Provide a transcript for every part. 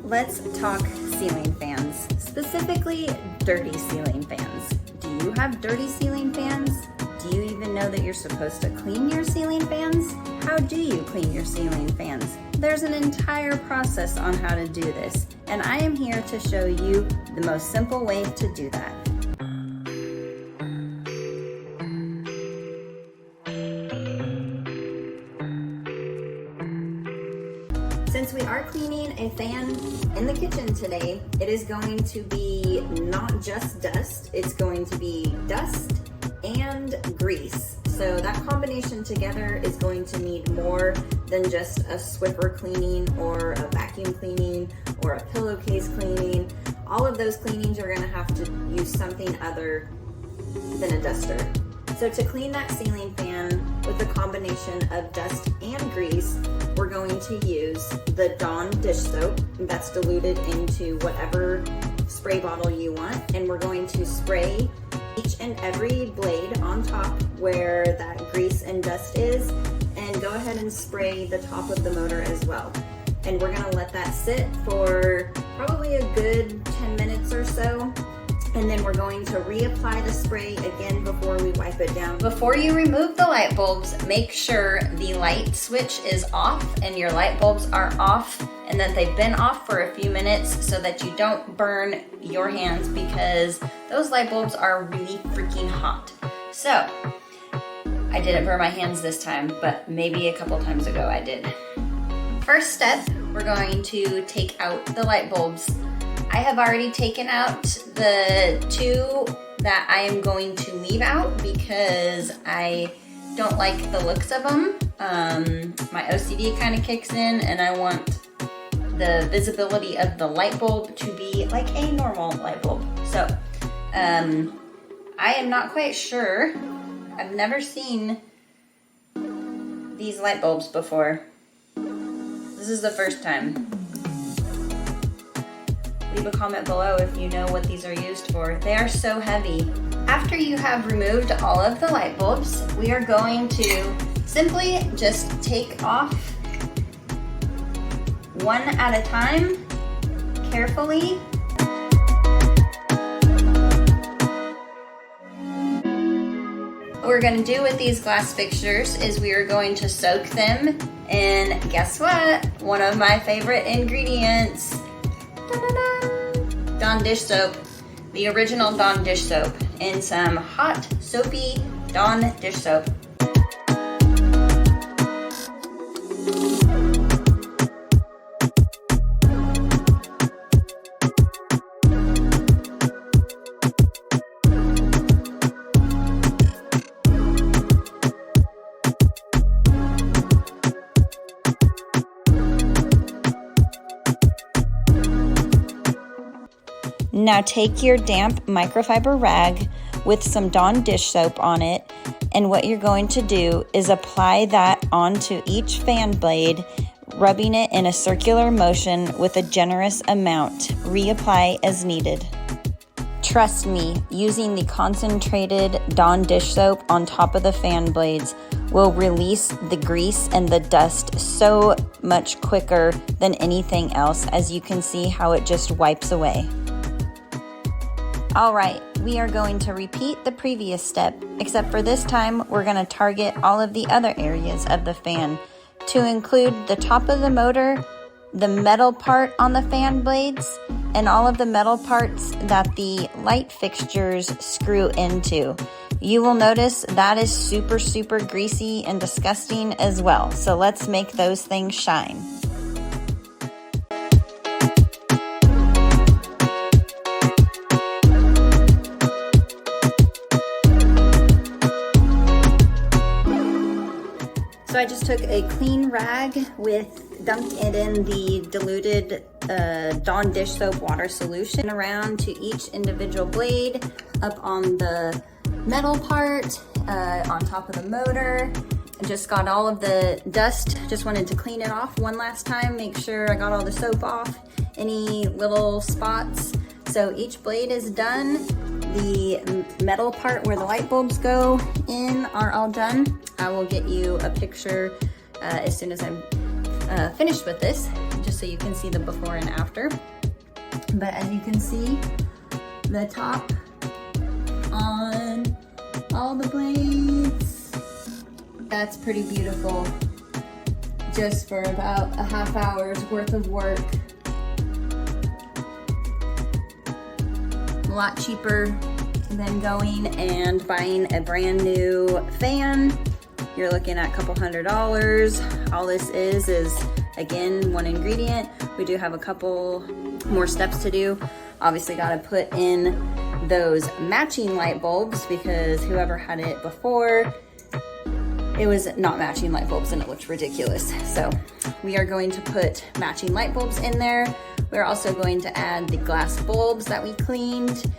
Let's talk ceiling fans, specifically dirty ceiling fans. Do you have dirty ceiling fans? Do you even know that you're supposed to clean your ceiling fans? How do you clean your ceiling fans? There's an entire process on how to do this, and I am here to show you the most simple way to do that. Since we are cleaning a fan in the kitchen today, it is going to be not just dust, it's going to be dust and grease. So that combination together is going to need more than just a Swiffer cleaning or a vacuum cleaning or a pillowcase cleaning. All of those cleanings are going to have to use something other than a duster. So to clean that ceiling fan with a combination of dust and grease, we're going to use the Dawn dish soap that's diluted into whatever spray bottle you want, and we're going to spray each and every blade on top where that grease and dust is, and go ahead and spray the top of the motor as well. And we're gonna let that sit for probably a good 10 minutes or so. And then we're going to reapply the spray again before we wipe it down. Before you remove the light bulbs, make sure the light switch is off and your light bulbs are off and that they've been off for a few minutes so that you don't burn your hands, because those light bulbs are really freaking hot. So, I didn't burn my hands this time, but maybe a couple times ago I did. First step, we're going to take out the light bulbs. I have already taken out the two that I am going to leave out because I don't like the looks of them. My OCD kind of kicks in and I want the visibility of the light bulb to be like a normal light bulb. So I am not quite sure. I've never seen these light bulbs before. This is the first time. Leave a comment below if you know what these are used for. They are so heavy. After you have removed all of the light bulbs, we are going to simply just take off one at a time, carefully. What we're going to do with these glass fixtures is we are going to soak them in, guess what? One of my favorite ingredients. Dawn dish soap, the original Dawn dish soap, in some hot, soapy Dawn dish soap. Now take your damp microfiber rag with some Dawn dish soap on it, and what you're going to do is apply that onto each fan blade, rubbing it in a circular motion with a generous amount. Reapply as needed. Trust me, using the concentrated Dawn dish soap on top of the fan blades will release the grease and the dust so much quicker than anything else, as you can see how it just wipes away. All right, we are going to repeat the previous step, except for this time we're going to target all of the other areas of the fan, to include the top of the motor, the metal part on the fan blades, and all of the metal parts that the light fixtures screw into. You will notice that is super, super greasy and disgusting as well, so let's make those things shine. So I just took a clean rag dumped it in the diluted Dawn dish soap water solution around to each individual blade, up on the metal part, on top of the motor. I just got all of the dust, just wanted to clean it off one last time, make sure I got all the soap off, any little spots. So each blade is done. The metal part where the light bulbs go in are all done. I will get you a picture as soon as I'm finished with this. just so you can see the before and after. But as you can see, the top on all the blades, that's pretty beautiful. Just for about a half hour's worth of work. A lot cheaper than going and buying a brand new fan. You're looking at a couple $100. All this is again, one ingredient. We do have a couple more steps to do. Obviously got to put in those matching light bulbs because whoever had it before, it was not matching light bulbs and it looked ridiculous. So we are going to put matching light bulbs in there. We're also going to add the glass bulbs that we cleaned.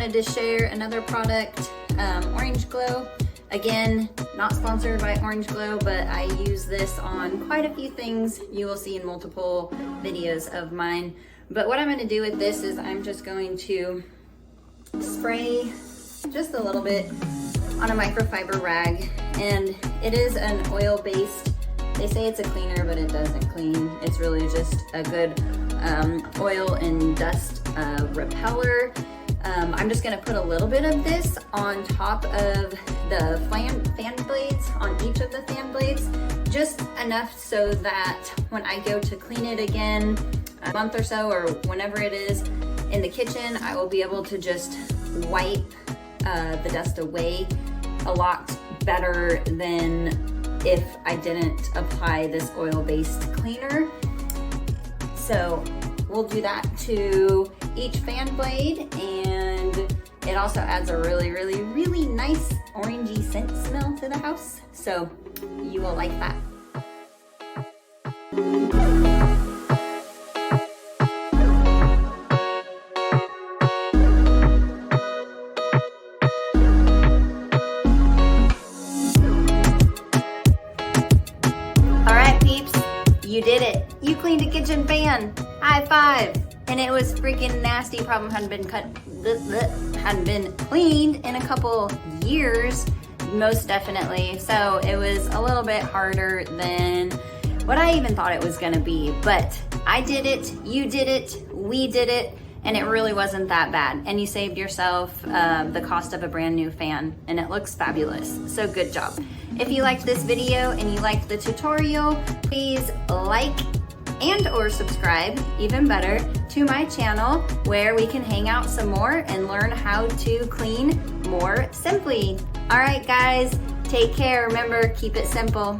To share another product, Orange Glow. Again, not sponsored by Orange Glow, but I use this on quite a few things you will see in multiple videos of mine. But what I'm going to do with this is I'm just going to spray just a little bit on a microfiber rag, and it is an oil-based. They say it's a cleaner, but it doesn't clean. It's really just a good oil and dust repeller. I'm just gonna put a little bit of this on top of the fan blades, on each of the fan blades, just enough so that when I go to clean it again a month or so, or whenever it is in the kitchen, I will be able to just wipe the dust away a lot better than if I didn't apply this oil-based cleaner. So we'll do that to each fan blade, and it also adds a really, really, really nice orangey scent smell to the house. So you will like that. All right, peeps, you did it. You cleaned a kitchen fan. High five. And it was freaking nasty. Problem hadn't been cleaned in a couple years, most definitely. So it was a little bit harder than what I even thought it was gonna be. But I did it, you did it, we did it, and it really wasn't that bad. And you saved yourself the cost of a brand new fan, and it looks fabulous. So good job. If you liked this video and you liked the tutorial, please like and or subscribe, even better, to my channel where we can hang out some more and learn how to clean more simply. All right, guys, take care. Remember, keep it simple.